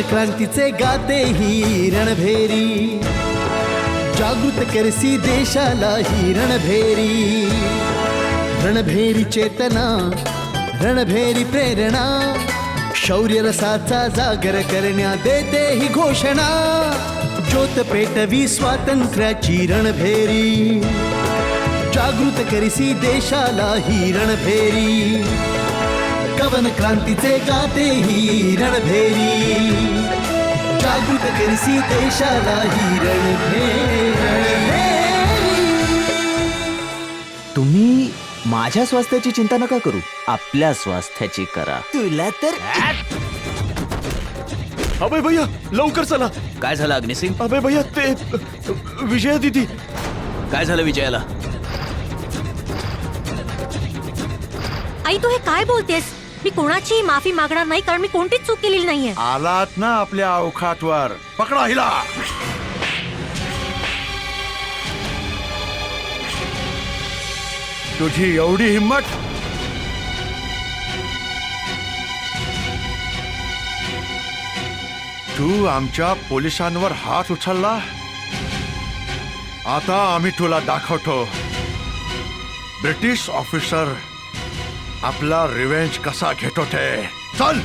क्रांतीचे गाते ही रणभेरी, जागृत करसी देशाला ही रणभेरी. रणभेरी चेतना, रणभेरी प्रेरणा, शौर्य रसाचा जागर करण्या देते ही घोषणा. ज्योत पेटवी स्वातंत्र्याची रणभेरी, जागृत करसी देशाला ही रणभेरी. कवन क्रांतीचे गाते ही रणभेरी, जागृत करसी देशाला ही रणभेरी. तुम्ही माझ्या स्वास्थ्याची चिंता नका करू, आपल्या स्वास्थ्याची करा. तुला तर अबे भैया लवकर चला. काय झालं अग्निसिंग? अबे भैया ते विजया दीदी. काय झालं विजयाला? आई तू हे काय बोलतेस? मी कोणाची माफी मागणार नाही, कारण मी कोणतीच चूक केलेली नाहीये. आलात ना आपल्या अवकातवर, पकडा हिला. तुझी एवढी हिम्मत? तू आमच्या पोलिसांवर हात उचलला. आता आम्ही तुला दाखवतो ब्रिटिश ऑफिसर आपला रिवेंज कसा घेतो ते. चल.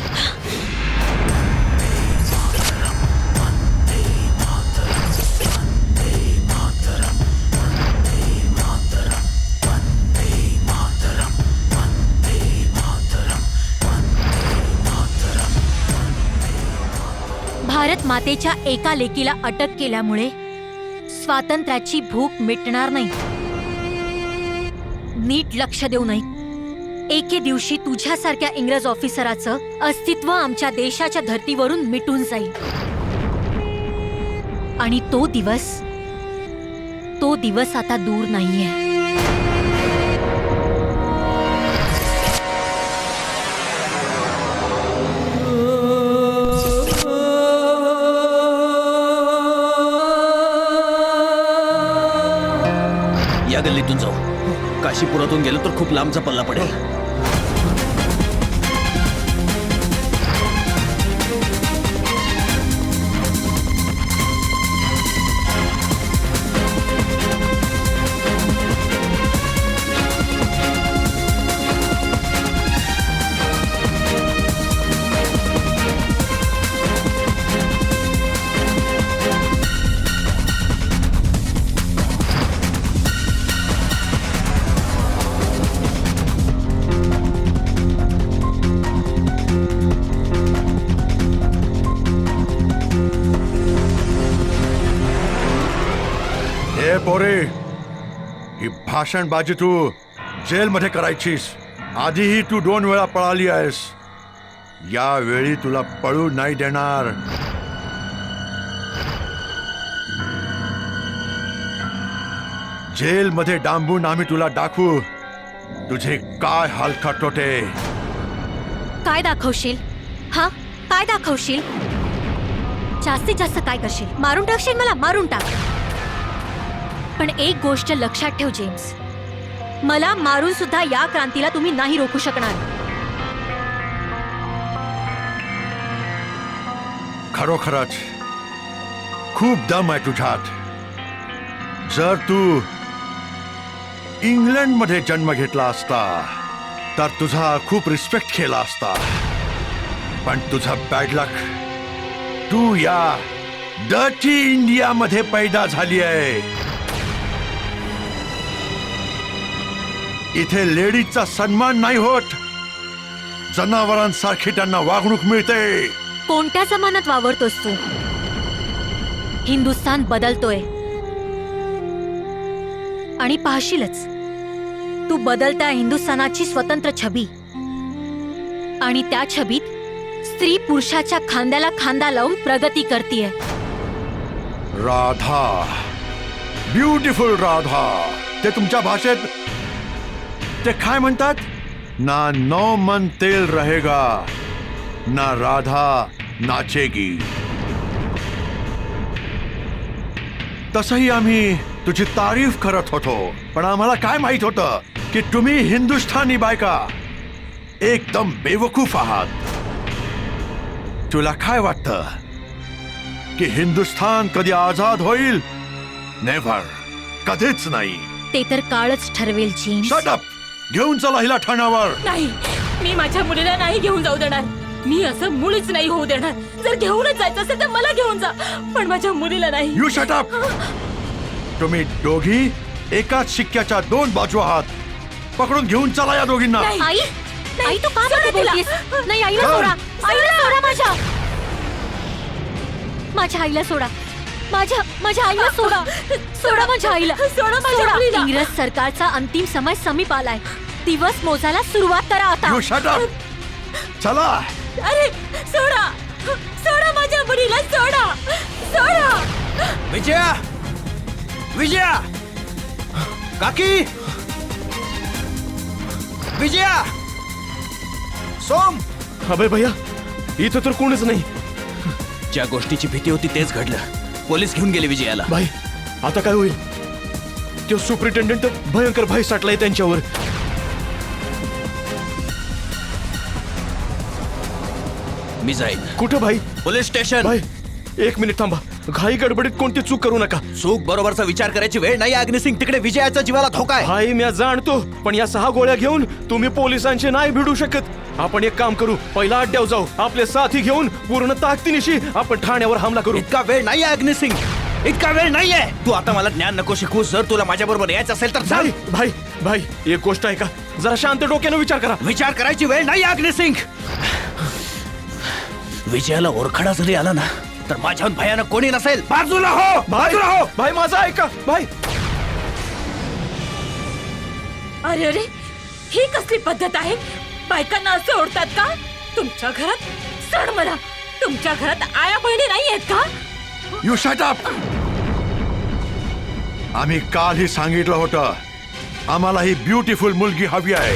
भारत मातेच्या एका लेकीला अटक केल्यामुळे स्वातंत्र्याची भूक मिटणार नाही. नीट लक्ष देऊ नाही. एके दिवशी तुझ्यासारख्या इंग्रज ऑफिसराचं अस्तित्व आमच्या देशाच्या धर्तीवरून मिटून जाईल. आणि तो दिवस आता दूर नाहीये. या गल्लीतून जाऊ. काशीपुरातून गेलो तर खूप लांबचा पल्ला पडेल. पोरे, ही भाषणबाजी तू जेलमध्ये करायचीस. आधीही तू 2 वेळा पळाली आहेस. यावेळी तुला पळू नाही देणार. जेलमध्ये डांबून आम्ही तुला दाखवू तुझे काय हाल करतो ते. काय दाखवशील? हा, काय दाखवशील? जास्तीत जास्त काय करशील? मारून टाकशील मला? मारून टाक. पण एक गोष्ट लक्षात ठेव जेम्स, मला मारून सुद्धा या क्रांतीला तुम्ही नाही रोखू शकणार. खरोखरच खूप दम आहे तुझ्यात. जर तू इंग्लंडमध्ये जन्म घेतला असता तर तुझा खूप रिस्पेक्ट केला असता. पण तुझा बॅड लक, तू या डर्टी इंडियामध्ये पैदा झाली आहे. इथे लेडीजचा सन्मान नाही होत. जनावरांसारखी त्यांना वागणूक मिळते. कोणत्या जमान्यात वावरतोस तू? हिंदुस्थान बदलतोय. आणि पाहशीलच तू बदलत्या हिंदुस्थानाची स्वतंत्र छबी, आणि त्या छबीत स्त्री पुरुषाच्या खांद्याला खांदा लावून प्रगती करतीये. राधा, ब्युटिफुल राधा. ते तुमच्या भाषेत ते काय म्हणतात? ना 9 मन तेल रहेगा, ना राधा नाचेगी. तसंही आम्ही तुझी तारीफ करत होतो, पण आम्हाला काय माहित होतं की तुम्ही हिंदुस्थानी बायका एकदम बेवकूफ आहात. तुला काय वाटतं की हिंदुस्थान कधी आझाद होईल? नेव्हर, कधीच नाही. ते तर काळच ठरवेल जेम्स. Shut up. घेऊन चला हिला ठाण्यावर. नाही, मी माझ्या मुलीला नाही घेऊन जाऊ देणार. मी असं मुळीच नाही होऊ देणार. जर घेऊनच जायचं असेल तर मला घेऊन जा, पण माझ्या मुलीला नाही. You shut up. तुम्ही दोघी एकाच शिक्क्याच्या 2 बाजू आहात. पकडून घेऊन चला या दोघींना. नाही. आई, आई तू का सोडा तिला. बोलतेस? नाही, आईला चल. सोडा. आईला सोडा. माझ्या आईला सोडा. माझ्या आईला सोडा. सोडा माझ्या आईला. सोडा माझ्या मुलीला. इंग्रज सरकारचा अंतिम समय समीप आलाय. दिवस मोजायला सुरुवात करा आता. You shut up. चला. अरे सोडा, सोडा माझ्या मुलीला. सोडा, सोडा. विजया, विजया, काकी, विजया, सोम. अबे भैया, इथं तर कोणीच नाही. ज्या गोष्टीची भीती होती तेच घडलं. पोलीस घेऊन गेले विजयाला. भाई, आता काय होईल? तो सुपरिटेंडेंट भयंकर भय साठलाय त्यांच्यावर. मी जाईन. कुठं भाई? Police station. भाई, 1 मिनिट थांबा. घाई गडबडीत कोणती चूक करू नका. चूक बरोबरचा विचार करायची वेळ नाही अग्निसिंग. तिकडे विजयाच्या जीवाला धोका आहे. भाई, मी जाणतो, पण या 6 गोळ्या घेऊन तुम्ही पोलिसांशी नाही भिडू शकत. आपण एक काम करू, पहिला अड्ड्यावर जाऊ. आपले साथी घेऊन पूर्ण ताकदीनिशी आपण ठाण्यावर हमला करू. इतका वेळ नाही अग्निसिंग, इतका वेळ नाहीये. तू आता मला ज्ञान नको शिकू. जर तुला माझ्या बरोबर यायचं असेल तर भाई, चल. भाई, भाई, एक गोष्ट आहे का, जरा शांत डोक्यानं विचार करा. विचार करायची वेळ नाही अग्निसिंग. विजयाला ओरखडा जरी आला ना तर माझ्याहून भयानक कोणी नसेल. बाजूला हो, बाजूला हो. भाई, माझा ऐका. भाई, अरे अरे, ही कसली पद्धत आहे? बायकांना असं ओढतात का? तुमच्या घरात सण मला, तुमच्या घरात आया बहिणी नाही आहेत का? You shut up. आम्ही कालही सांगितलं होतं आम्हाला ही ब्युटिफुल मुलगी हवी आहे.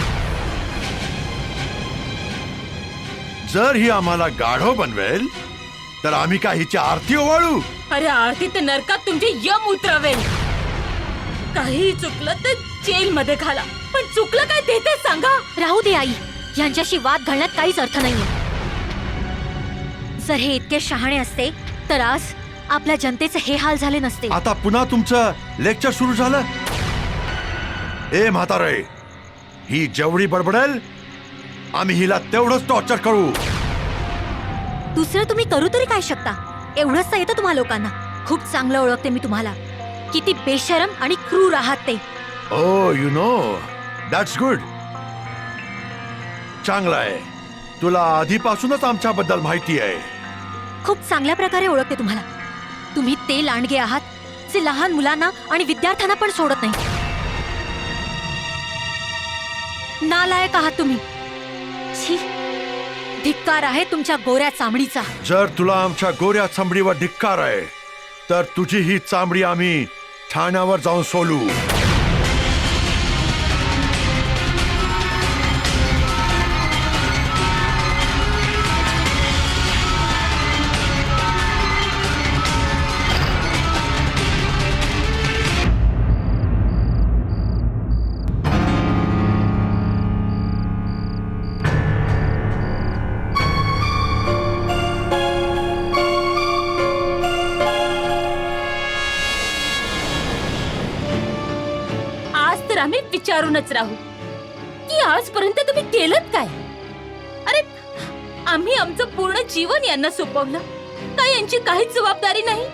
जर ही आम्हाला गाढव बनवेल तर आम्ही काय हिची आरती ओवाळू? अरे आरती ते नरकात तुमचे यम उतरवेल. काही चुकलं तर जेल मध्ये घाला, पण चुकलं काय ते तर सांगा. राहू दे आई, यांच्याशी वाद घालण्यात काहीच अर्थ नाहीये. जर हे इतके शहाणे असते तर आज आपल्या जनतेचे हे हाल झाले नसते. आता पुन्हा तुमचं लेक्चर सुरू झालं. ए म्हातारे, ही जेवढी बडबडेल आम्ही हिला तेवढंच टॉर्चर करू. दुसरं तुम्ही करू तरी काय शकता? एवढंच तर येतं तुम्हा लोकांना. खूप चांगलं ओळखते मी तुम्हाला. किती बेशरम आणि क्रूर आहात ते. ओ यू नो, दॅट्स गुड. चांगलं आहे. तुला आधीपासूनच आमच्याबद्दल माहिती आहे. खूप चांगल्या प्रकारे ओळखते तुम्हाला. तुम्ही ते लांडगे आहात जे लहान मुलांना आणि विद्यार्थ्यांना पण सोडत नाही. नालायक आहात तुम्ही. छी, धिक्कार आहे तुमच्या गोऱ्या चामडीचा. जर तुला आमच्या गोऱ्या चामडीवर धिक्कार आहे तर तुझी ही चामडी आम्ही ठाण्यावर जाऊन सोलू. आम्ही विचारूनच राहू की आजपर्यंत तुम्ही केलं काय? अरे आम्ही आमचं पूर्ण जीवन यांना सोपवलं. काय यांची काहीच जबाबदारी नाही?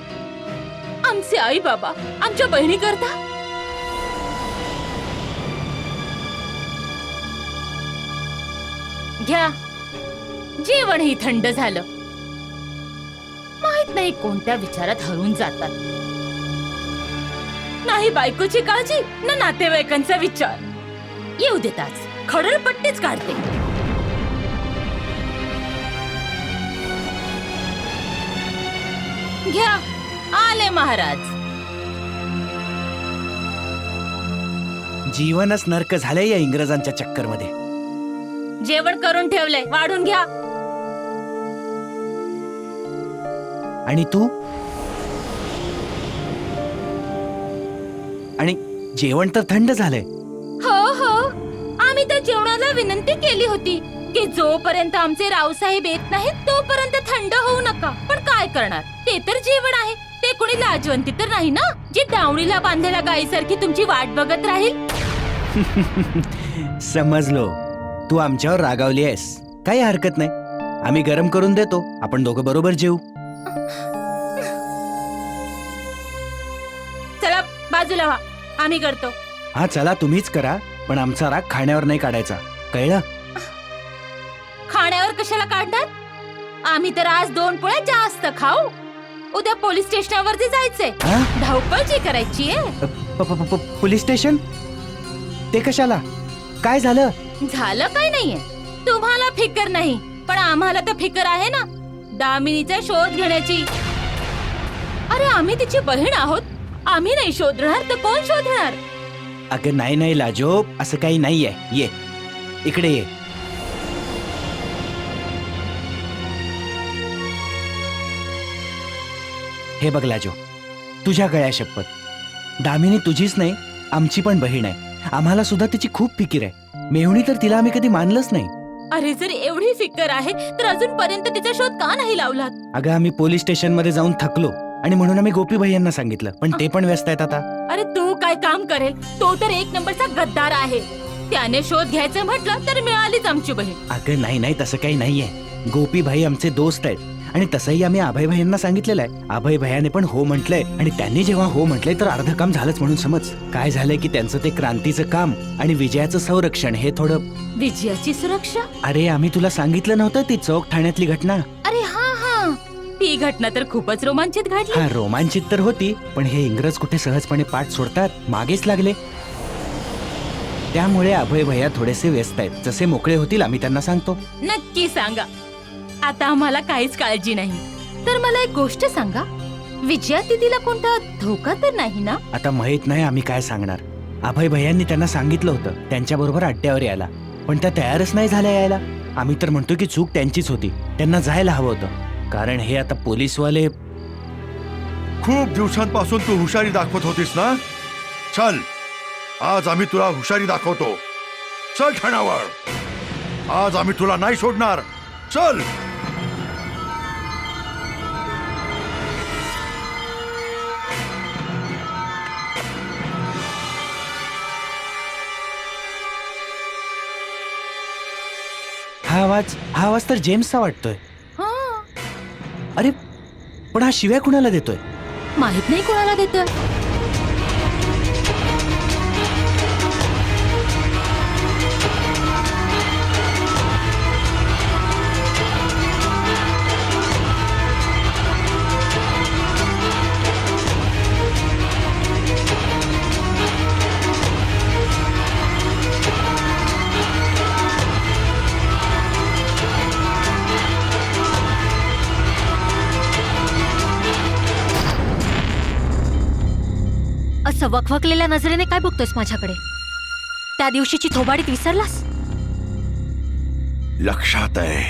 आमचे आई बाबा आमच्या बहिणी करता. घ्या, जेवणही थंड झालं. माहित नाही कोणत्या विचारात हरून जातात. नाही बायकोची काळजी ना नातेवाईकांचा विचार. येऊ देताच खडरपट्टीच काढते. घ्या आले महाराज. जीवनच नरक झालंय या इंग्रजांच्या चक्करमध्ये. जेवण करून ठेवलंय, वाढून घ्या. आणि तू? आणि जेवण तर थंड झालंय. हो हो, आम्ही त्या जेवणाला विनंती केली होती की जोपर्यंत आमचे रावसाहेब येत नाहीत तोपर्यंत थंड होऊ नका. पण काय करणार, ते तर जेवण आहे. ते कोणी लाजवंती तर नाही ना, जी दावणीला बांधलेल्या गायीसारखी तुमची वाट बघत राहील. समजलो, तू आमच्यावर रागावली आहेस. काही हरकत नाही, आम्ही गरम करून देतो. आपण दोघं बरोबर जेवू. चला बाजूला व्हा, आम्ही करतो. हा चला, तुम्हीच करा, पण आमचा राग खाण्यावर नाही काढायचा, कळलं? खाण्यावर कशाला काढणार? आम्ही तर आज 2 पोळ्या जास्त खाऊ. उद्या पोलीस स्टेशनावरती जायचंय. हा? धावपळ जी करायची आहे. Police station? ते कशाला? काय झालं? झालं काय नाहीये, तुम्हाला फिकर नाही, पण आम्हाला तर फिकर आहे ना, दामिनीचा शोध घेण्याची. अरे आम्ही तिची बहीण आहोत. आम्ही नाही शोधणार तर कोण शोधणार? अगं नाही नाही लाजो, असं काही नाहीये. ये इकडे ये. हे बघ लाजो, तुझ्या गळ्या शपथ, दामिनी तुझीच नाही आमची पण बहीण आहे. आम्हाला सुद्धा तिची खूप फिकीर आहे. मेहुणी तर तिला आम्ही कधी मानलंच नाही. अरे जर एवढी फिकर आहे तर अजूनपर्यंत तिचा शोध का नाही लावलात? अगं आम्ही पोलीस स्टेशन मध्ये जाऊन थकलो आणि म्हणून आम्ही गोपी भैयांना सांगितलं, पण ते पण व्यस्त आहेत आता. अरे तू काय काम करेल? तो तर 1 नंबरचा गद्दार आहे. त्याने शोध घ्यायचं म्हटलं तर मिळालीच आमची बहीण. अगं नाही नाही, तसं काही नाहीये. गोपी भाई आमचे दोस्त आहेत आणि तसंही आम्ही अभय भैयांना सांगितलेलं आहे. अभय भैयाने पण हो म्हटलंय आणि त्यांनी जेव्हा हो म्हटलंय तर अर्ध काम झालंच म्हणून समज. काय झालंय की त्यांचं ते क्रांतीचं काम आणि विजयाचं संरक्षण हे थोडं. विजयाची सुरक्षा? अरे आम्ही तुला सांगितलं नव्हतं ती चौक ठाण्यातली घटना? अरे हा हा, ती घटना तर खूपच रोमांचित घडली. हा रोमांचित तर होती, पण हे इंग्रज कुठे सहजपणे पाठ सोडतात, मागेच लागले. त्यामुळे अभय भैया थोडेसे व्यस्त आहेत. जसे मोकळे होतील आम्ही त्यांना सांगतो. नक्की सांगा, आता आम्हाला काहीच काळजी नाही. तर मला एक गोष्ट सांगा, विजया दिदीला कोणता धोका तर नाही ना? आता माहित नाही आम्ही काय सांगणार. अभय भैयांनी त्यांना सांगितलं होतं त्यांच्या बरोबर अड्ड्यावर यायला, पण त्या तयारच नाही झाल्या यायला. आम्ही तर म्हणतो की चूक त्यांचीच होती, त्यांना जायला हवं होतं. कारण हे आता पोलीसवाले. खूप दिवसांपासून तू हुशारी दाखवत होतीस ना. चल, आज आम्ही तुला हुशारी दाखवतो. चल ठाण्यावर, आज आम्ही तुला नाही सोडणार. चल. हा आवाज तर जेम्सचा वाटतोय. हा, अरे पण हा शिव्या कुणाला देतोय? माहित नाही कोणाला देतोय. असं वखवकलेल्या नजरेने काय बघतोयस माझ्याकडे? त्या दिवशीची थोबाडीत विसरलास? लक्षात आहे,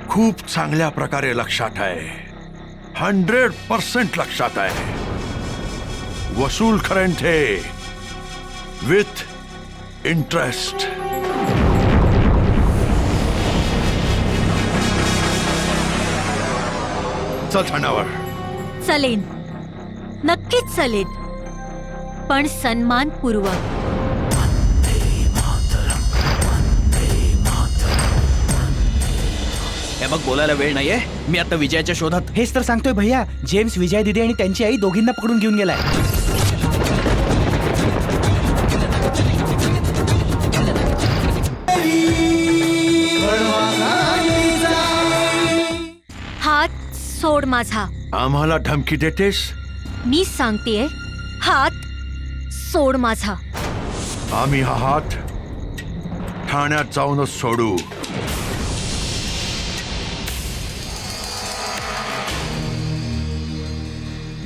खूप चांगल्या प्रकारे लक्षात आहे. 100% लक्षात आहे. वसूल करेन थे विथ इंटरेस्ट. चल ठाण्यावर. चलेन, नक्कीच चलेन, पण सन्मानपूर्वक. हे बघ, बोलायला वेळ नाहीये. मी आता विजयाच्या शोधात. हेच तर सांगतोय भैया, जेम्स विजय दिदी आणि त्यांची आई दोघींना पकडून घेऊन गेलाय. हात सोड माझा. आम्हाला धमकी देतेस? मी सांगतेय, हात सोड माझा. आम्ही हा हात ठाण्यात जाऊनच सोडू.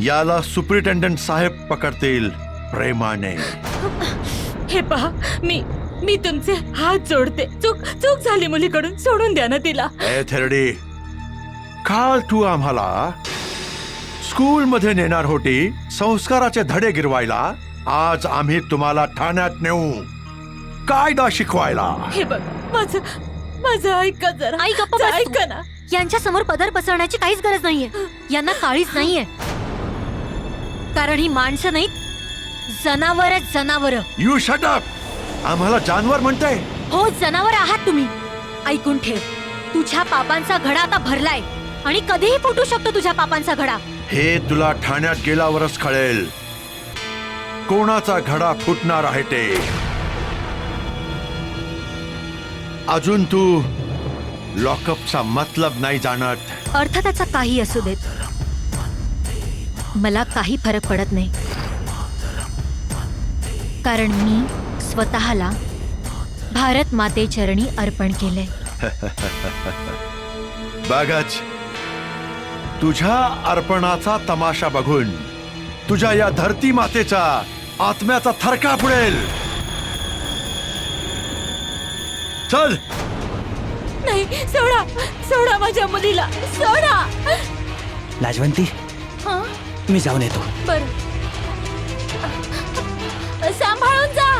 याला सुपरिटेंडंट साहेब पकडतील प्रेमाने. हे पहा, मी तुमचे हात जोडते. चूक झाली मुलीकडून, सोडून द्या ना तिला. ए थेरडी, काल तू आम्हाला स्कूल मध्ये नेणार होती संस्काराचे धडे गिरवायला. आज आम्ही तुम्हाला ठाण्यात नेऊ कायदा शिकवायला. हे बघ, माझं ऐका जरा. आई गप्प बस तू. ऐका ना. यांच्या समोर पदर पसरण्याची काहीच गरज नाहीये. यांना काळीच नाहीये. कारण ही माणसं नाहीत, जनावर. You shut up. आम्हाला जानवर म्हणताय? हो, जनावर आहात तुम्ही. ऐकून ठेव, तुझ्या पापांचा घडा आता भरलाय आणि कधीही फुटू शकतो तुझ्या पापांचा घडा. हे तुला ठाण्यात गेल्यावरच कळेल कोणाचा घडा फुटणार आहे ते. अजून तू लॉकअपचा मतलब नाही जाणत. अर्थ त्याचा काही असू देत, मला काही फरक पडत नाही. कारण मी स्वतःला भारत माते चरणी अर्पण केलंय. बघच, तुझ्या अर्पणाचा तमाशा बघून तुझ्या या धरती मातेचा आत्म्याचा थरका फुडेल. चल. नाही, सोडा माझ्या मुलीला, सोडा. लाजवंती, हं? मी जाऊन येतो. बरं, सांभाळून जा.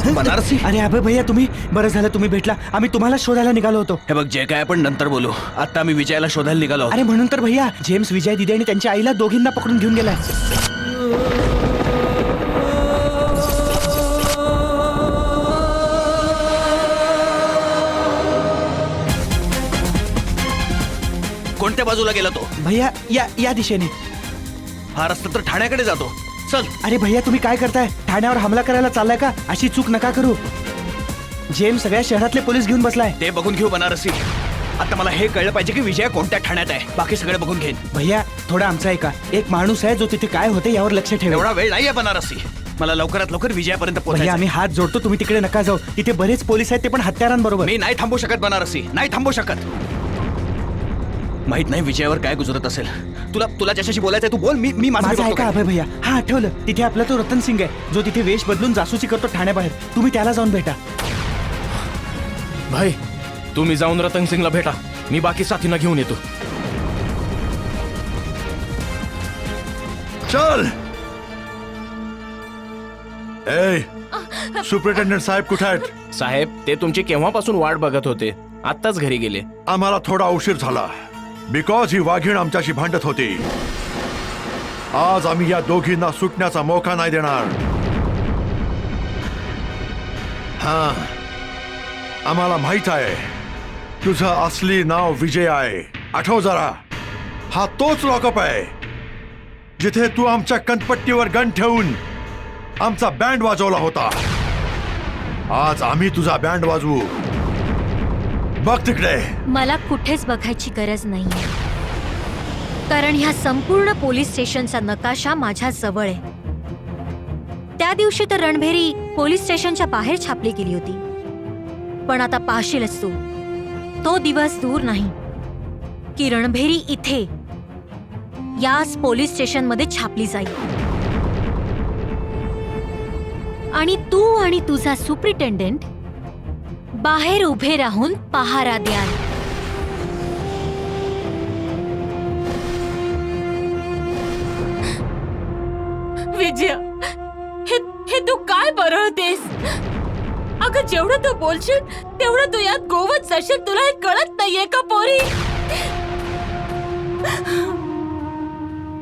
बनारसी, अरे अभय भैया, तुम्ही बरं झालं तुम्ही भेटला. आम्ही तुम्हाला शोधायला निघालो होतो. हे बघ, जे काय आपण नंतर बोलू. आता मी विजयाला शोधायला निघालो. अरे म्हणून तर भैया, जेम्स, विजय दिदी आणि त्यांच्या आईला दोघींना पकडून घेऊन गेलाय. कोणत्या बाजूला गेला तो? भैया, या दिशेने. हा रस्ता तर ठाण्याकडे जातो. चल. अरे भैया, तुम्ही काय करताय? ठाण्यावर हमला करायला चाललाय का? अशी चूक नका करू. जेम्स सगळ्या शहरातले पोलीस घेऊन बसलाय. ते बघून घेऊ बनारसी. आता मला हे कळलं पाहिजे की विजय कोणत्या ठाण्यात आहे. बाकी सगळे बघून घेईन. भैया, थोडं आमचं ऐका. एक माणूस आहे जो तिथे काय होते यावर लक्ष ठेवा. एवढा वेळ नाहीये बनारसी. मला लवकरात लवकर विजयापर्यंत भैया, पोहोचायचं. आम्ही हात जोडतो, तुम्ही तिकडे नका जाऊ. तिथे बरेच पोलीस आहेत, ते पण हत्यारांबरोबर. मी नाही थांबू शकत बनारसी, नाही थांबू शकत. माहित नाही विजयावर काय गुजरत असेल. तुला ज्याच्याशी बोलायचंय तू बोल. मी माझं माझं बघतो ऐका काय. अभय भैया. हा, आठवलं. तिथे आपला तो रतन सिंग आहे जो तिथे वेश बदलून जासूसी करतो ठाण्याबाहेर. तुम्ही त्याला जाऊन भेटा. भाई, तुम्ही जाऊन रतन सिंगला भेटा. मी बाकी साथींना घेऊन येतो. चल. ए, सुपरिटेंडंट साहेब कुठे आहेत? साहेब, ते तुमची केव्हापासून वाट बघत होते. आत्ताच घरी गेले. आम्हाला थोडा उशीर झाला बिकॉज ही वाघीण आमच्याशी भांडत होती. आज आम्ही या दोघींना सुटण्याचा मौका नाही देणार. हा, आम्हाला माहित आहे तुझं असली नाव विजय आहे. आठव जरा, हा तोच लॉकअप आहे जिथे तू आमच्या कनपट्टीवर गन ठेवून आमचा बँड वाजवला होता. आज आम्ही तुझा बँड वाजवू. बघ तिकडे. मला कुठेच बघायची गरज नाहीये, कारण ह्या संपूर्ण पोलीस स्टेशनचा नकाशा माझ्या जवळ आहे. त्या दिवशी तर रणभेरी पोलीस स्टेशनच्या बाहेर छापली गेली होती, पण आता पाहशीलच तू, तो दिवस दूर नाही की रणभेरी इथे याच पोलीस स्टेशनमध्ये छापली जाईल आणि तू आणि तुझा सुपरिटेंडंट बाहेर उभे राहून पहारा द्याल. विजय, हे तू काय बरळतेस? अगं, जेवढं तू बोलशील तेवढं तू यात गोवत जाशील. तुला हे कळत नाहीये का पोरी?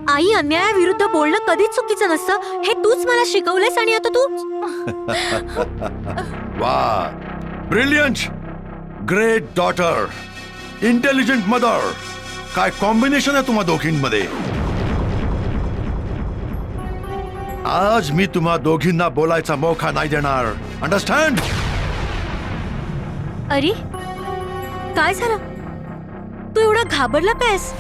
आई अन्यायाविरुद्ध बोलणं कधीच चुकीचं नसतं हे तूच मला शिकवलंयस आणि आता तू वा, brilliant, great daughter, intelligent mother. काय कॉम्बिनेशन आहे तुम्हा दोघींमध्ये. आज मी तुम्हा दोघींना बोलायचा मौका नाही देणार. अंडरस्टँड? अरे काय झालं तू एवढा घाबरला कायस.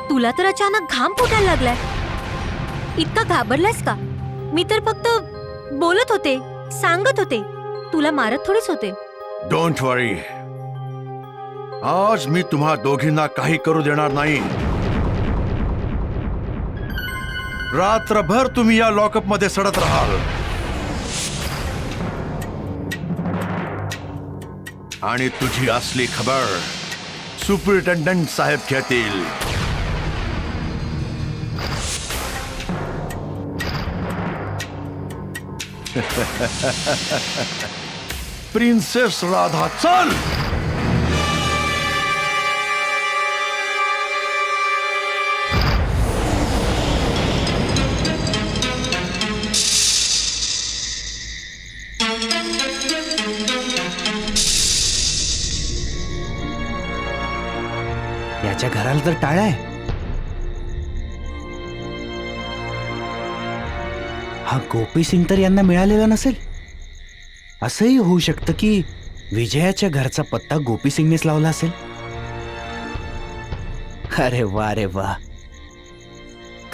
तुला तर अचानक घाम फुटायला लागलाय. इतका घाबरलायस का. मी तर फक्त बोलत होते, सांगत होते, तुला मारत थोडीच होते. डोंट वरी, आज मी तुम्हा दोघींना काही करू देणार नाही. रात्रभर तुम्ही या लॉकअप मध्ये सडत राहाल आणि तुझी असली खबर सुपरिटेंडंट साहेब घेतील. प्रिन्सेस राधा, चल. याच्या घराला तर टाळा आहे. हा गोपी सिंग तर यांना मिळालेला नसेल. असंही होऊ शकतं की विजयाच्या घरचा पत्ता गोपी सिंगनेच लावला असेल. अरे वा रे वा,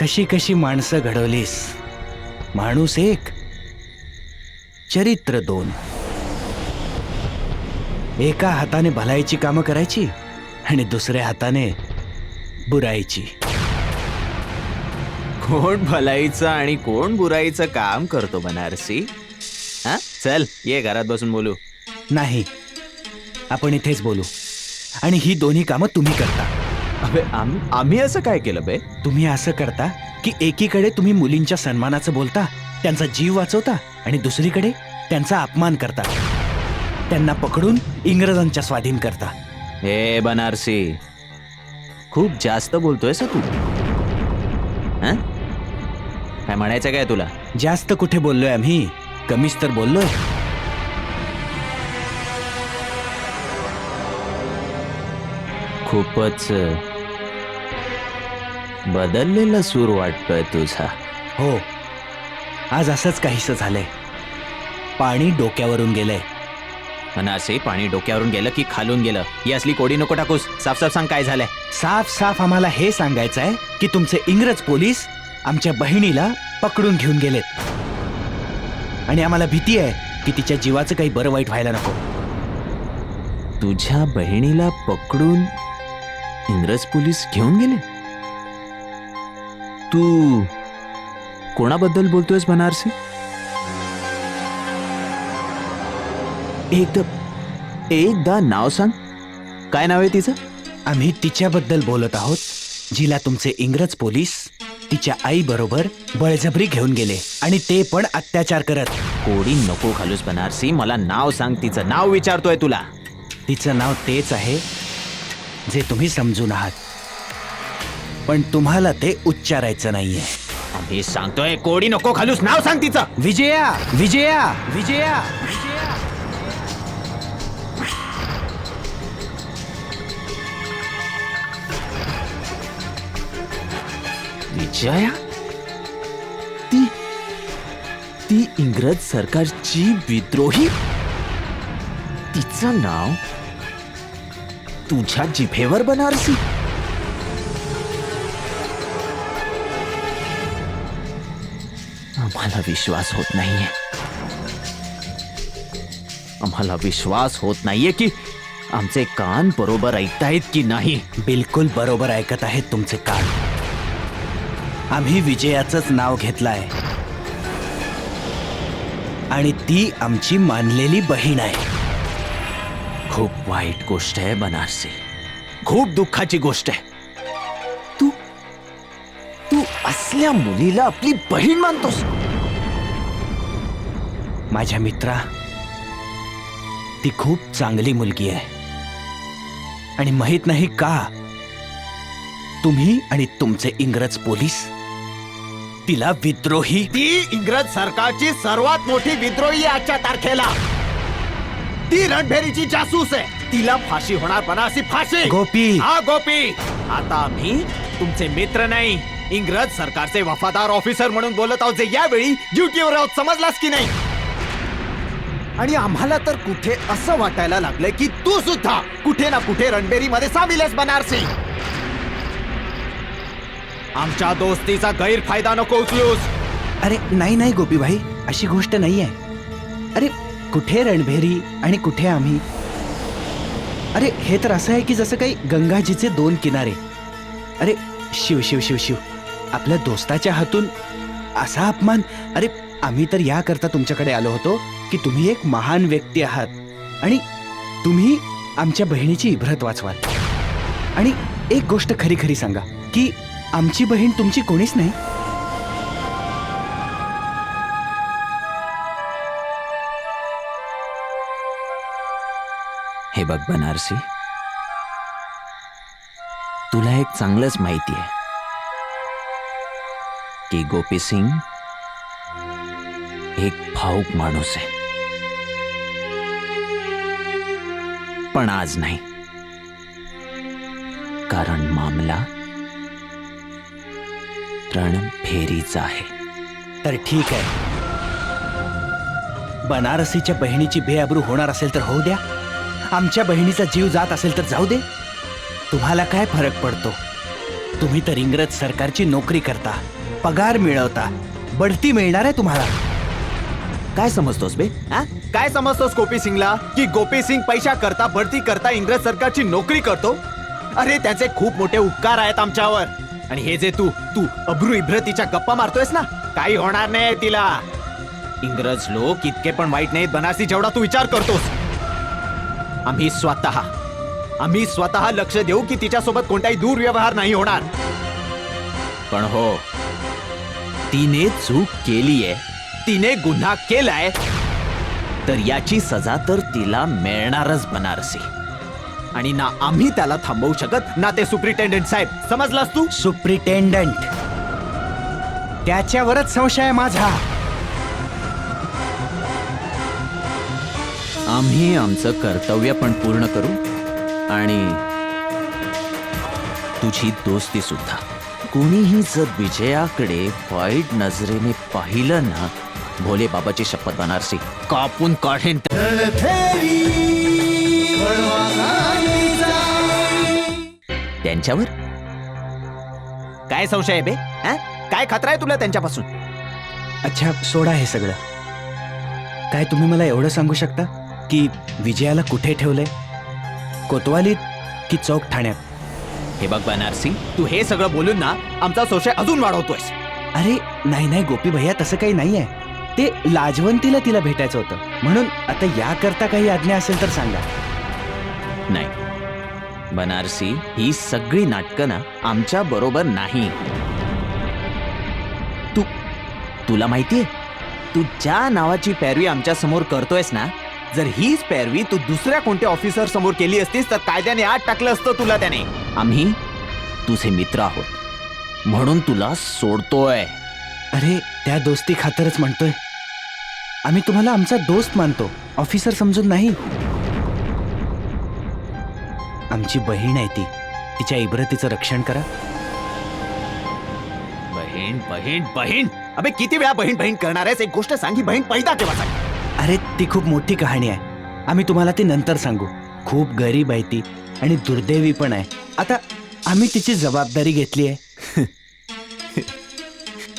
कशी कशी माणसं घडवलीस. माणूस एक, चरित्र दोन. एका हाताने भलाईची कामं करायची आणि दुसऱ्या हाताने बुराईची. कोण भलाईचं आणि कोण बुराईचं काम करतो बनारसी. हा, चल ये घरात बसून बोलू. नाही, आपण इथेच बोलू. आणि ही दोन्ही कामं तुम्ही करता. अबे आम्ही असं काय केलं बे. तुम्ही असं करता की एकीकडे तुम्ही मुलींच्या सन्मानाचं बोलता, त्यांचा जीव वाचवता, आणि दुसरीकडे त्यांचा अपमान करता, त्यांना पकडून इंग्रजांच्या स्वाधीन करता. हे बनारसी, खूप जास्त बोलतोयस तू. हा, काय म्हणायचं काय तुला. जास्त कुठे बोललोय आम्ही, कमीच तर बोललोय. खूपच बदललेला सूर वाटतोय तुझा. हो, आज असंच काहीसं झालंय. पाणी डोक्यावरून गेलंय. बनारसी, पाणी डोक्यावरून गेलं की खालून गेलं. ही असली कोडी नको टाकूस. साफ साफ सांग काय झालंय. साफ साफ आम्हाला हे सांगायचं आहे की तुमचे इंग्रज पोलीस आमच्या बहिणीला पकडून घेऊन गेलेत. आणि आम्हाला भीती आहे की तिच्या जीवाचं काही बरं वाईट व्हायला नको. तुझ्या बहिणीला पकडून इंग्रज पोलीस घेऊन गेले. तू कोणाबद्दल बोलतोयस बनारसी. एकदा नाव सांग. काय नाव आहे तिचं. आम्ही तिच्याबद्दल बोलत आहोत जिला तुमचे इंग्रज पोलीस तिच्या आई बरोबर बळजबरी घेऊन गेले, आणि ते पण अत्याचार करत. कोडी नको घालूस बनारसी. मला नाव सांग. तिचं नाव विचारतोय तुला. तिचं नाव तेच आहे जे तुम्ही समजून आहात, पण तुम्हाला ते उच्चारायचं नाहीये. आम्ही सांगतोय, कोडी नको घालूस. नाव सांग तिचं. विजया, विजया, विजया, विजया. विजया. ती इंग्रज सरकारची विद्रोही. तिचं नाव तुझ्या जिभेवर बनारसी. आम्हाला विश्वास होत नाहीये. आम्हाला विश्वास होत नाहीये की आमचे कान बरोबर ऐकतायत की नाही. बिलकुल बरोबर ऐकत आहेत तुमचे कान. आम्ही विजयाचंच नाव घेतलंय आणि ती आमची मानलेली बहीण आहे. खूप वाईट गोष्ट आहे बनारसी. खूप दुःखाची गोष्ट आहे. तू असल्या मुलीला आपली बहीण मानतोस. माझ्या मित्रा, ती खूप चांगली मुलगी आहे. आणि माहित नाही का, तुम्ही आणि तुमचे इंग्रज पोलीस तिला विद्रोही. ती इंग्रज सरकारची सर्वात मोठी विद्रोही आहे आजच्या तारखेला. ती रणभेरीची जासूस आहे. तिला फाशी होणार, बनारसी फाशी. गोपी. हा गोपी, आता मी तुमचे मित्र नाही, इंग्रज सरकारचे वफादार ऑफिसर म्हणून बोलत आहोत, जे यावेळी ड्युटीवर आहोत. समजलास की नाही? आणि आम्हाला तर कुठे असं वाटायला लागलंय की तू सुद्धा कुठे ना कुठे रणबेरीमध्ये सामील आहेस बनारसी. आमच्या दोस्तीचा गैरफायदा नको उचलूस. अरे नाही नाही गोपी भाई, अशी गोष्ट नाहीये. अरे कुठे रणभेरी आणि कुठे आम्ही. अरे हे तर असं आहे की जसं काही गंगाजीचे दोन किनारे. अरे शिव शिव शिव शिव, आपल्या दोस्ताच्या हातून असा अपमान. अरे आम्ही तर याकरता तुमच्याकडे आलो होतो की तुम्ही एक महान व्यक्ती आहात आणि तुम्ही आमच्या बहिणीची इब्रत वाचवाल. आणि एक गोष्ट खरी खरी सांगा की आमची बहीण तुमची कोणीच नाही. हे बघ बनारसी, तुला एक चांगलंच माहिती आहे की गोपी सिंग एक भावुक माणूस आहे. पण आज नाही, कारण मामला रणभेरीचा आहे. तर ठीक आहे, बनारसीच्या बहिणीची बेअब्रू होणार असेल तर होऊ द्या. आमच्या बहिणीचा जीव जात असेल तर जाऊ दे. तुम्हाला काय फरक पडतो? तुम्ही तर इंग्रज सरकारची नोकरी करता, पगार मिळवता, बढती मिळणार आहे तुम्हाला. काय समजतोस बे? हा? काय समजतोस गोपी सिंगला की गोपी सिंग पैसा करता, बढती करता, इंग्रज सरकारची नोकरी करतो? अरे त्याचे खूप मोठे उपकार आहेत आमच्यावर. आणि हे जे तू तू अब्रू इब्रतीच्या गप्पा मारतोयस ना, काही होणार नाही तिला. इंग्रज लोक इतके पण वाईट नाहीत बनारसी जेवढा तू विचार करतोस. आम्ही स्वतः लक्ष देऊ की तिच्यासोबत कोणताही दुर्व्यवहार नाही होणार. पण हो, तिने चूक केली आहे, तिने गुन्हा केलाय, तर याची सजा तर तिला मिळणारच बनारसी. आणि ना आम्ही त्याला थांबवू शकत ना ते सुप्रिटेंडंट साहेब. समजलास तू? सुप्रिटेंडंट, त्याच्यावरच संशय आहे माझा. आम्ही आमचं कर्तव्य पण पूर्ण करू आणि तुझी दोस्ती सुद्धा. कोणीही जर विजयाकडे वाईट नजरेने पाहिलं ना, भोले बाबाची शपथ बनारसी, कापून काढेन. त्यांच्यावर काय संशय आहे बे? हा? काय खतरा आहे तुला त्यांच्यापासून? अच्छा सोडा हे सगळं. काय तुम्ही मला एवढं सांगू शकता की विजयाला कुठे ठेवलंय? कोतवालीत की चौक ठाण्यात? हे बघ बनारसी, तू हे सगळं बोलून ना आमचा संशय अजून वाढवतोयस. अरे नाही नाही गोपी भैया, तसं काही नाहीये. ते लाजवंतीला तिला भेटायचं होतं म्हणून. आता याकरता काही आज्ञा असेल तर सांगा. नाही बनारसी, ही सगळी नाटकं ना आमच्या बरोबर नाही. तुला माहितीये, तू ज्या नावाची पैरवी आमच्या समोर करतोयस ना, जर हीच पैरवी तू दुसऱ्या कोणत्या ऑफिसर समोर केली असतीस तर कायद्याने आत टाकलं असतं तुला त्याने. आम्ही तुझे मित्र आहोत म्हणून तुला सोडतोय. अरे त्या दोस्ती खातरच म्हणतोय. आम्ही तुम्हाला आमचा दोस्त मानतो, ऑफिसर समजून नाही. आमची बहीण आहे ती, तिच्या इब्रतीचं रक्षण करा. बहीण बहीण बहीण, अबे किती वेळा बहीण बहीण करणार आहेस? एक गोष्ट सांग, ही बहीण पैदा केव्हा झाली? अरे ती खूप मोठी कहाणी आहे, आम्ही तुम्हाला ती नंतर सांगू. खूप गरीब आहे ती आणि दुर्दैवी पण आहे. आता आम्ही तिची जबाबदारी घेतली आहे.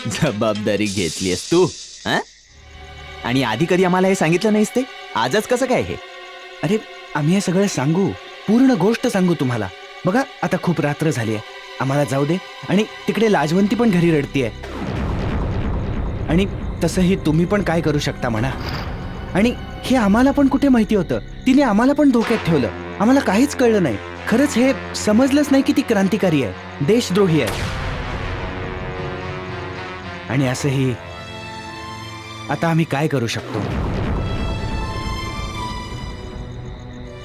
जबाबदारी घेतलीस तू? हं? आणि आधी कधी आम्हाला हे सांगितलं नाहीस ते? आजच कसं काय हे? अरे आम्ही हे सगळं सांगू, पूर्ण गोष्ट सांगू तुम्हाला. बघा आता खूप रात्र झाली आहे, आम्हाला जाऊ दे. आणि तिकडे लाजवंती पण घरी रडतीये. आणि तसंही तुम्ही पण काय करू शकता म्हणा. आणि हे आम्हाला पण कुठे माहिती होतं? तिने आम्हाला पण धोक्यात ठेवलं, आम्हाला काहीच कळलं नाही. खरंच हे समजलंच नाही की ती क्रांतिकारी आहे, देशद्रोही आहे. आणि असंही आता आम्ही काय करू शकतो?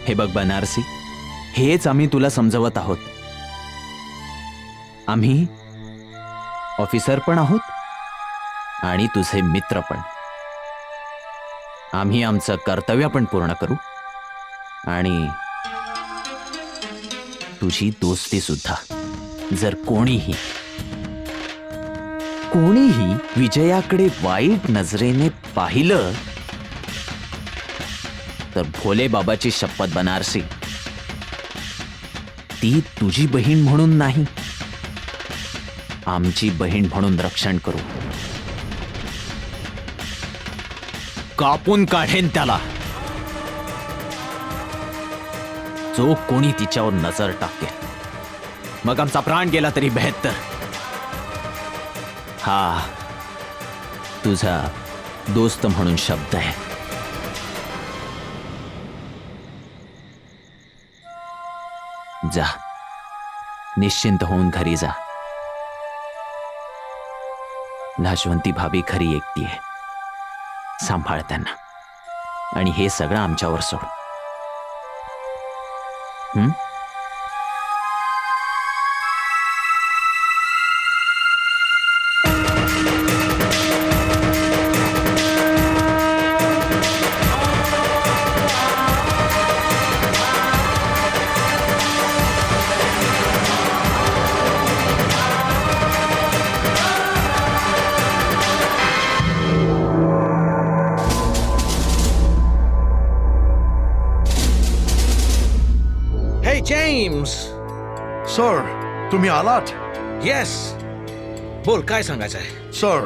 हे बघ बनारसी, हेच आम्ही तुला समजवत आहोत. आम्ही ऑफिसर पण आहोत आणि तुझे मित्र पण. आम्ही आमचं कर्तव्य पण पूर्ण करू आणि तुझी दोस्ती सुद्धा. जर कोणीही विजयाकडे वाईट नजरेने पाहिलं तर भोले बाबाची शपथ बनारसी, ती तुझी बहीण म्हणून नाही, आमची बहीण म्हणून रक्षण करू. कापून काढेन त्याला जो कोणी तिच्यावर नजर टाकेल. मग आमचा प्राण गेला तरी बेहत्तर. हा तुझा दोस्त म्हणून शब्द आहे. जा, निश्चिंत होऊन घरी जा. लाजवंती भाभी खरी एकटी आहे. सांभाळ त्यांना आणि हे सगळं आमच्यावर सोड. Hey James. सर, तुम्ही आलात? येस, बोल काय सांगायचं आहे. सर,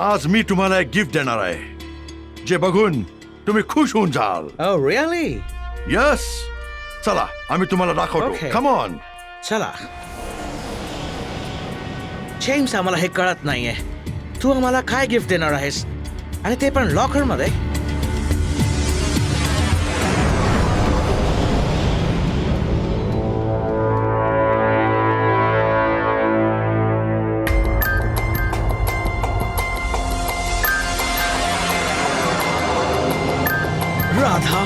आज मी तुम्हाला एक गिफ्ट देणार आहे जे बघून तुम्ही खुश होऊन जाल. Oh really? यस, चला आम्ही तुम्हाला दाखवतो. Okay. Come on. चला. जेम्स, आम्हाला हे कळत नाहीये, तू आम्हाला काय गिफ्ट देणार आहेस आणि ते पण लॉकर मध्ये. राधा.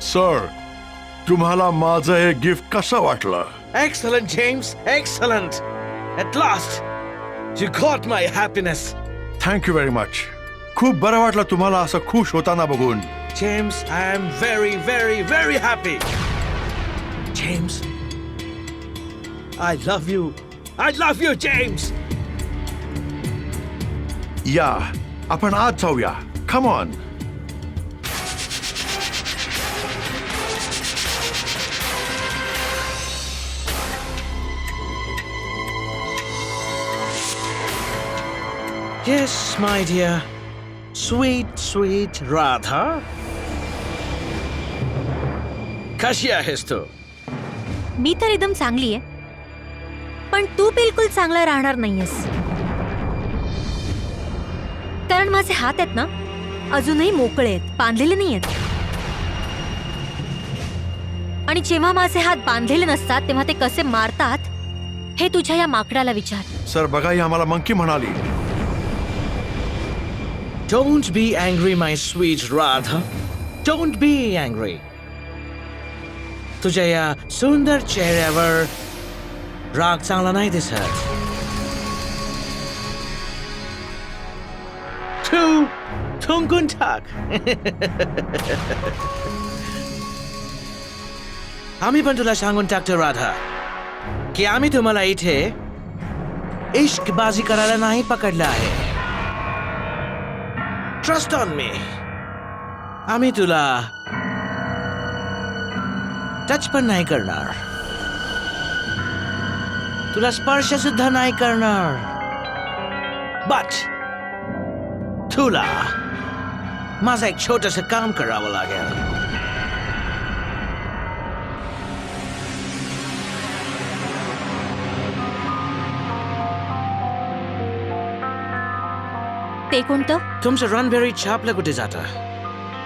सर, तुम्हाला माझं हे गिफ्ट कसं वाटलं? Excellent, James. Excellent. At last, you got my happiness. Thank you very much. खूप बरं वाटलं तुम्हाला असं खुश होताना बघून. James, I am very, very, very happy. James, I love you. I love you, James. या, आपण आज जाऊया. Come on. Yes, my dear. Sweet, sweet Radha. कशी आहेस तू? मी तर एकदम चांगली आहे, पण तू बिलकुल चांगला राहणार नाहीयेस. कारण माझे हात आहेत ना, अजूनही मोकळे आहेत, बांधलेले नाही आहेत. आणि जेव्हा माझे हात बांधलेले नसतात तेव्हा ते कसे मारतात हे तुझ्या या माकडाला विचार. सर, बघा ही आम्हाला मंकी म्हणाली. Don't be angry, my sweet Radha. Don't be angry. तुझ्या या सुंदर चेहऱ्यावर राग चांगला नाही दिसत. तू थुंकून टाक. आम्ही पण तुला सांगून टाकतो राधा की आम्ही तुम्हाला इथे इश्कबाजी करायला नाही पकडलं आहे. Trust on me. आम्ही तुला टच पण नाही करणार, तुला स्पर्श सुद्धा नाही करणार. बट तुला माझं एक छोटंसं काम करावं लागेल. ते कोणतं? तुमचं रनबेरी छापलं कुठे जातं,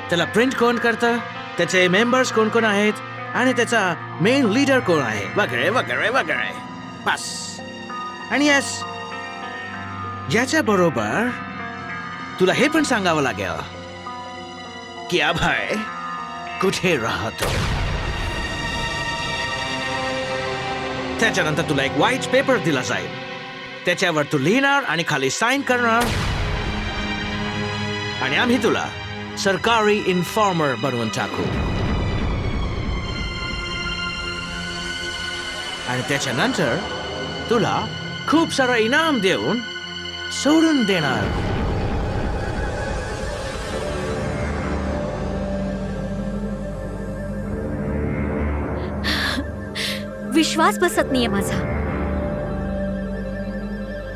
त्याला प्रिंट कोण करतं, त्याचे मेंबर्स कोण कोण आहेत, आणि त्याचा मेन लीडर कोण आहे वगैरे वगैरे वगैरे. बस. आणि यस, याच्या बरोबर तुला हे पण सांगावं लागेल की अभय कुठे राहतो. त्याच्यानंतर तुला एक व्हाईट पेपर दिला जाईल. त्याच्यावर तू लिहिणार आणि खाली साइन करणार आणि आम्ही तुला सरकारी इन्फॉर्मर बनवून टाकू. आणि त्याच्यानंतर तुला खूप सारं इनाम देऊन सोडून देणार. विश्वास बसत नाहीये माझा.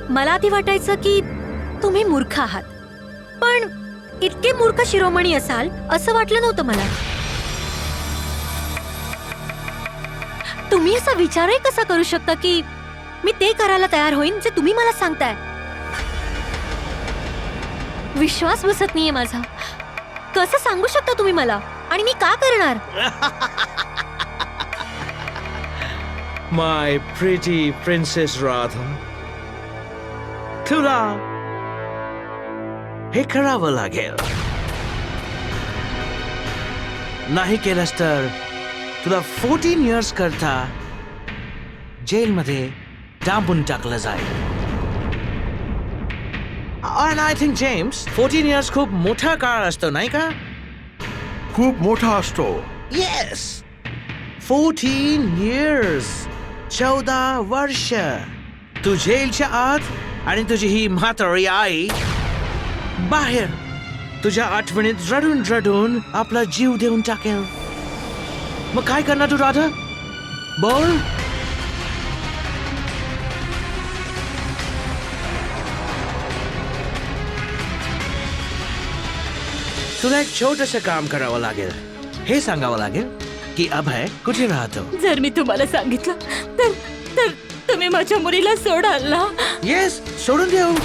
मला आधी वाटायचं की तुम्ही मूर्ख आहात, पण इतके मूर्ख शिरोमणी असाल असं वाटलं नव्हतं मला. तुम्ही असा विचारही कसा करू शकता की मी ते करायला तयार होईन जे तुम्ही मला सांगताय. विश्वास बसत नाहीये माझा. कसं सांगू शकता तुम्ही मला, आणि मी का करणार? My pretty princess Radha, तुला हे करावं लागेल. नाही केलंस तर तुला 14 years करता जेलमध्ये डांबून टाकलं जाईल. And I think James, 14 years खूप मोठा काळ असतो नाही का? खूप मोठा असतो. Yes, 14 years, 14 वर्ष. तू जेलच्या आत आणि तुझी ही म्हातारी आई बाहेर तुझ्या आठवणीत रडून रडून आपला जीव देऊन टाकेल. मग काय करणार तू राधा? बोल. तुला एक छोटस काम करावं लागेल. हे सांगावं लागेल की अभय कुठे राहतो. जर मी तुम्हाला सांगितलं तर तर तुम्ही माझ्या मुलीला सोडाल ना? येस, सोडून देऊ.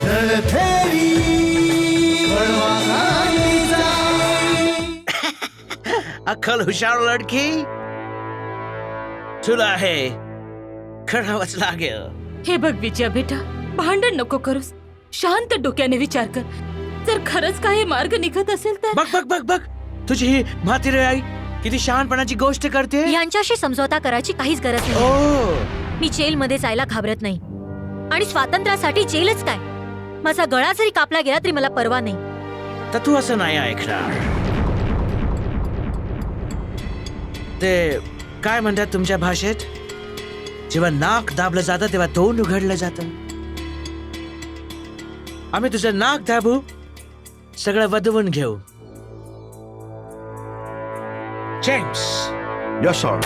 रणभेरी अक्कल हुशार लडकी, तुला हे करावंच लागेल. हे बघ विजया बेटा, भांडण नको करूस. शांत डोक्याने विचार कर. जर खरंच काही मार्ग निघत असेल तर. बघ बघ बघ बघ, तुझी ही म्हातारी आई किती शहाणपणाची गोष्ट करते. यांच्याशी समझोता करायची काहीच गरज नाही. ओ, मी जेलमध्ये जायला घाबरत नाही, आणि स्वातंत्र्यासाठी जेलच काय, माझा गळा जरी कापला गेला तरी मला पर्वा नाही. तर तू असं नाही ऐकणार. ते काय म्हणतात तुमच्या भाषेत, जेव्हा नाक दाबलं जातं तेव्हा तोंड उघडलं जातं. आम्ही तुझं नाक दाबू, सगळं वदवून घेऊ. James, yes sir.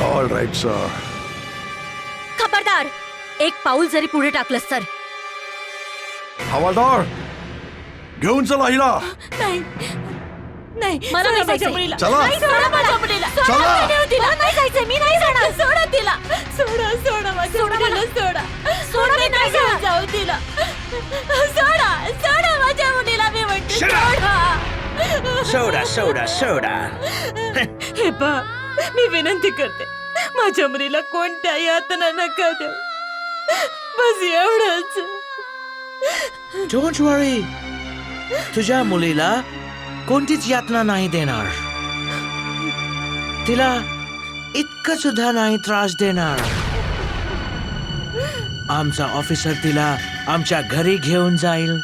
All right sir. खबरदार, एक पाऊल जरी पुढे टाकलंस तर. हवालदार, घेऊन चला हिला. नाही नाही, मला नाही सोडा माझ्या जायचंय. मुलीला. चला. नाही, सोडा माझ्या मुलीला. चला. सोडा देऊ तिला. नाही जायचंय, मी नाही जाणार. सोडा तिला. सोडा सोडा माझ्या सोडा मुलीला. मला. सोडा सोडा, मी नाही घेऊन जाणार. जाऊ तिला. सोडा सोडा माझ्या मुलीला, मी म्हणते Shut up. सोडा. सोडा सोडा सोडा. हे पा, मी विनंती करते, माझ्या मुलीला कोणत्याही यातना नका देऊ. बस एवढंच. डोंट वरी, तुझ्या मुलीला कोणतीच यातना नाही देणार. तिला इतकं सुद्धा नाही त्रास देणार. आमचा ऑफिसर तिला आमच्या घरी घेऊन जाईल.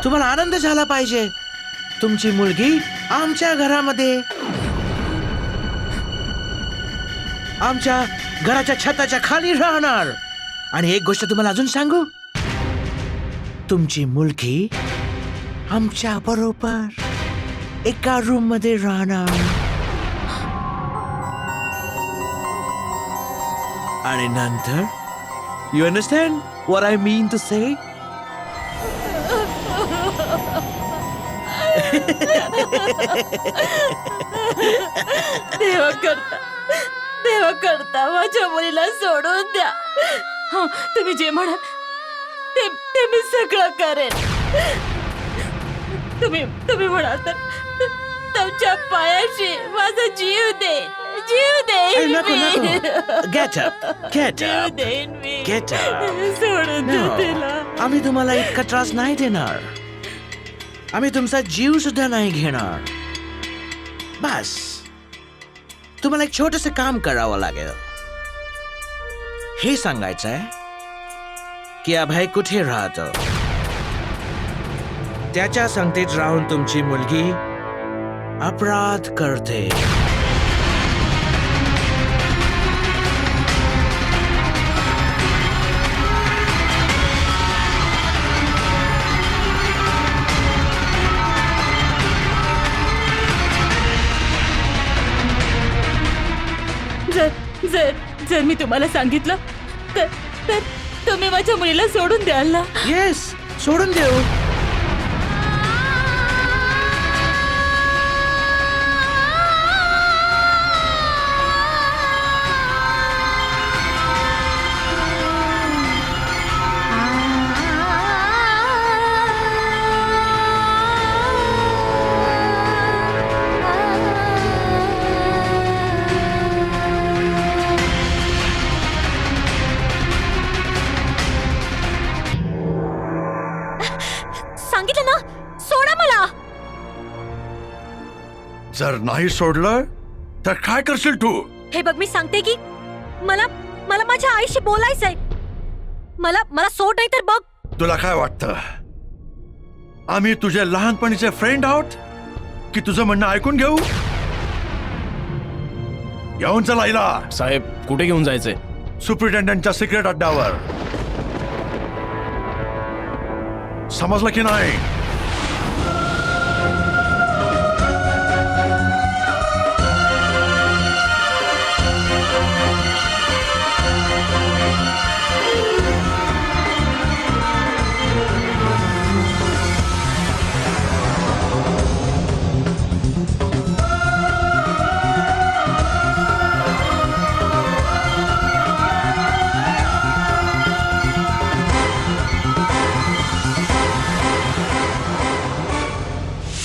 तुम्हाला आनंद झाला पाहिजे. तुमची मुलगी आमच्या घरामध्ये, आमच्या घराच्या छताच्या खाली राहणार. आणि एक गोष्ट तुम्हाला अजून सांगू, तुमची मुलगी आमच्या बरोबर एका रूम मध्ये राहणार. आणि नंतर you understand what I mean to say देवा करता माझ्या मुलीला सोडून द्या. हं, तुम्ही जे म्हणाल ते मी सगळं करेन. तुम्ही म्हणाल तर तुमच्या पायाशी माझा जीव देईन नको मी. नको गेट अप जीव देईन मी. Get up. सोडून द्या तिला. आम्ही तुम्हाला इतका त्रास नाही देणार. आम्ही तुमचा जीव सुद्धा नाही घेणार. बस तुम्हाला एक छोटस काम करावं लागेल. हे सांगायचं आहे की अभय कुठे राहतो. त्याच्या संगतीत राहून तुमची मुलगी अपराध करते. जर मी तुम्हाला सांगितलं तर तुम्ही माझ्या मुलीला सोडून द्याल ना. येस सोडून देऊ. सांगितलं ना, सोडा मला. जर नाही सोडलं तर काय करशील तू? हे बघ, मी सांगते की मला मला माझ्या आईशी बोलायचंय. मला सोड, नाही तर बघ. तुला काय वाटतं आम्ही तुझे लहानपणीचे फ्रेंड आहोत की तुझं म्हणणं ऐकून घेऊ? येऊन चला हिला साहेब कुठे घेऊन जायचंय? सुपरिटेंडंटच्या सिक्रेट अड्ड्यावर. समजलं की नाही?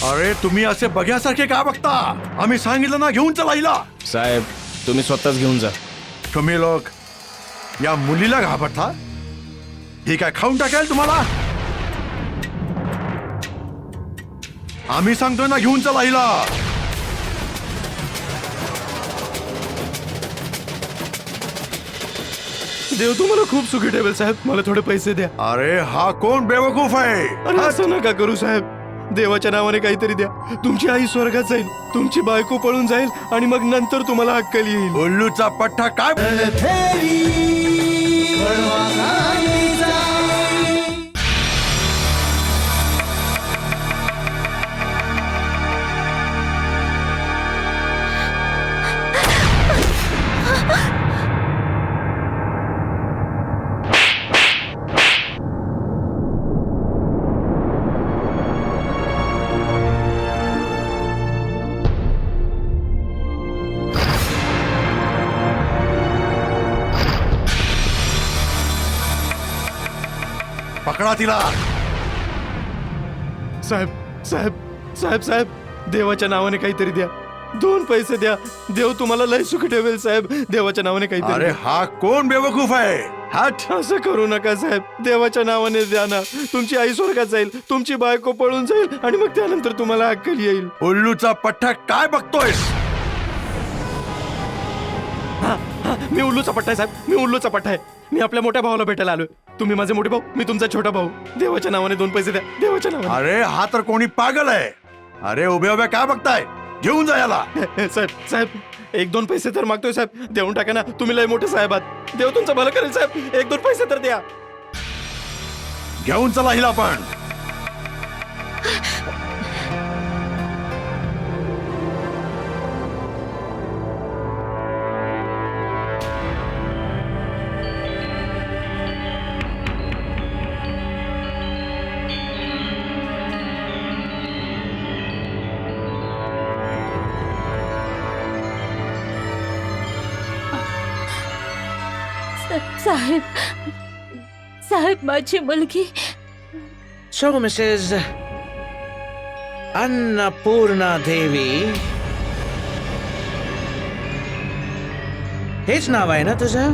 अरे तुम्ही असे बघ्यासारखे का बघता? आम्ही सांगितलं ना, घेऊन चला हिला. साहेब तुम्ही स्वतःच घेऊन जा. तुम्ही लोक या मुलीला घाबरता? ही काय खाऊन टाकेल तुम्हाला? आम्ही सांगतोय ना, घेऊन चला हिला. देव तुम्हाला खूप सुखी ठेवेल साहेब. मला थोडे पैसे द्या. अरे हा कोण बेवकूफ आहे? अरे असं नका करू साहेब. देवाच्या नावाने काहीतरी द्या. तुमची आई स्वर्गात जाईल, तुमची बायको पळून जाईल आणि मग नंतर तुम्हाला अक्कल येईल. उल्लूचा पठ्ठा काय? पकडा तिला. साहेब साहेब साहेब साहेब देवाच्या नावाने काहीतरी द्या. 2 पैसे द्या. देव तुम्हाला लय सुखी ठेवेल साहेब. देवाच्या नावाने काहीतरी अरे द्या. हा कोण बेवकूफ आहे? हट. असं करू नका साहेब. देवाच्या नावाने द्या ना. तुमची आई स्वर्गात जाईल, तुमची बायको पळून जाईल आणि मग त्यानंतर तुम्हाला अक्कल येईल. उल्लूचा पठ्ठा काय बघतोयस? मी उल्लूचा पट्टा आहे साहेब. मी उल्लूचा पट्टा आहे. मी आपल्या मोठ्या भावाला भेटायला आलोय. तुम्ही माझे मोठे भाऊ, मी तुमचा छोटा भाऊ. देवाच्या नावाने 2 पैसे द्या. देवाच्या नावाने. अरे हा तर कोणी पागल आहे. अरे उभ्या उभ्या काय बघताय? घेऊन जा याला. साहेब साहेब 1-2 पैसे तर मागतोय साहेब. देऊन टाका ना. तुम्ही लय मोठे साहेब आहात. देव तुमचं भलं करेल साहेब. 1-2 पैसे तर द्या. घेऊन चला हिला पण. साहेब साहेब माझी मुलगी सो मिसेस अन्नपूर्णा देवी, हेच नाव आहे ना तुझं?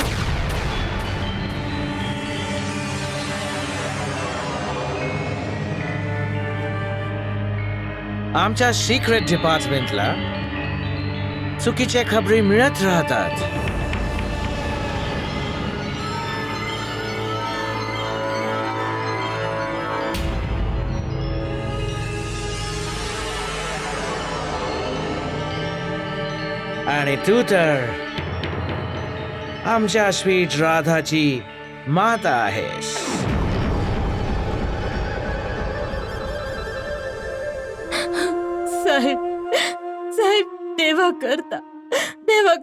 आमच्या सिक्रेट डिपार्टमेंटला चुकीच्या खबरी मिळत राहतात. आणि तू तर आमच्या स्वीट राधाची माता आहेस. साहेब साहेब देवा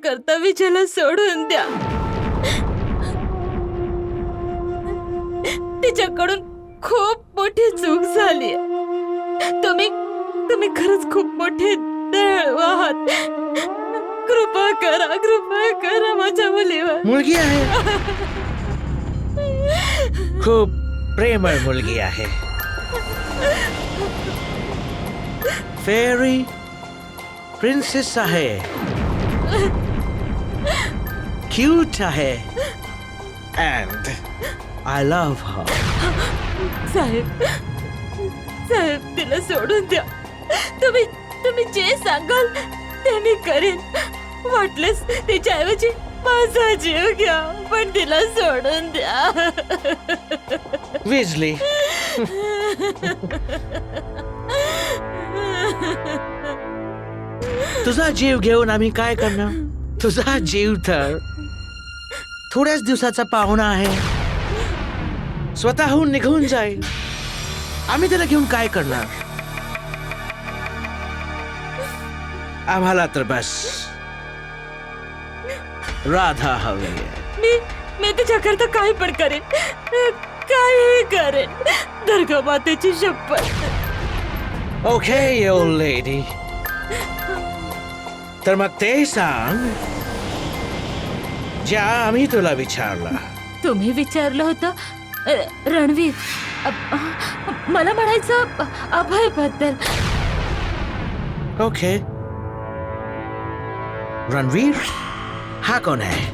करता विजयला सोडून द्या. तिच्याकडून खूप मोठी चूक झाली. तुम्ही खरंच खूप मोठे दयाळू आहात. कृपा करा माझ्या मुलीवर. मुलगी आहे, खूप प्रेमळ मुलगी आहे. फेरी प्रिन्सेस आहे, क्यूट आहे, अँड आय लव्ह हर. साहेब तिला सोडून द्या. तुम्ही जे सांगाल ते मी करेन. वाटलेस तिच्याऐवजी माझा जीव घ्या, पण तिला सोडून द्या. विजली, तुझा जीव घेऊन आम्ही काय करणार? तुझा जीव तर थोड्याच दिवसाचा पाहुणा आहे, स्वतःहून निघून जाईल. आम्ही त्याला घेऊन काय करणार? आम्हाला तर बस राधा हवी आहे. मी तिच्याकरता काही पण करेन, काही करेन. दुर्गा मातेची शपथ. ओके ओल्ड लेडी, तर मग ते सांग ज्या आम्ही तुला विचारला. तुम्ही विचारलं होतं रणवीर, मला म्हणायचं अभय बद्दल. ओके, रणवीर हा कोण आहे?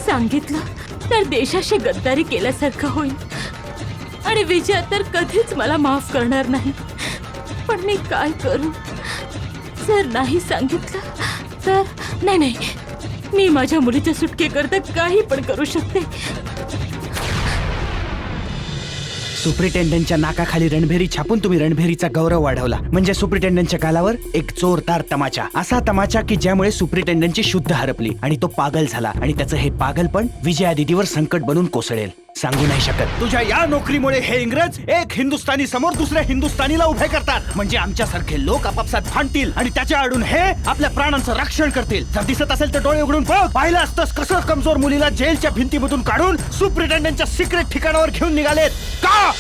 सांगितलं तर देशाशी गद्दारी केल्यासारखं होईल आणि विजय तर कधीच मला माफ करणार नाही. पण मी काय करू? जर नाही सांगितलं तर नाही, मी माझ्या मुलीच्या सुटकेकरता काही पण करू शकते. सुप्रिटेंडंटच्या नाकाखाली रणभेरी छापून तुम्ही रणभेरीचा गौरव वाढवला. म्हणजे सुप्रिटेंडंटच्या गालावर एक जोरदार तमाचा, असा तमाचा की ज्यामुळे सुप्रिटेंडंटची शुद्ध हरपली आणि तो पागल झाला. आणि त्याचं हे पागलपण विजया दिदीवर संकट बनून कोसळेल. सांगू नाही शकत. तुझ्या या नोकरीमुळे हे इंग्रज एक हिंदुस्थानी समोर दुसऱ्या हिंदुस्थानीला उभे करतात. म्हणजे आमच्यासारखे लोक आपापसात भांडतील आणि त्याच्या आडून हे आपल्या प्राणांचं रक्षण करतील. जर दिसत असेल तर डोळे उघडून बघ. पाहिलं असतंस कसं कमजोर मुलीला जेलच्या भिंतीमधून काढून सुप्रिटेंडंटच्या सिक्रेट ठिकाणावर घेऊन निघालेत का?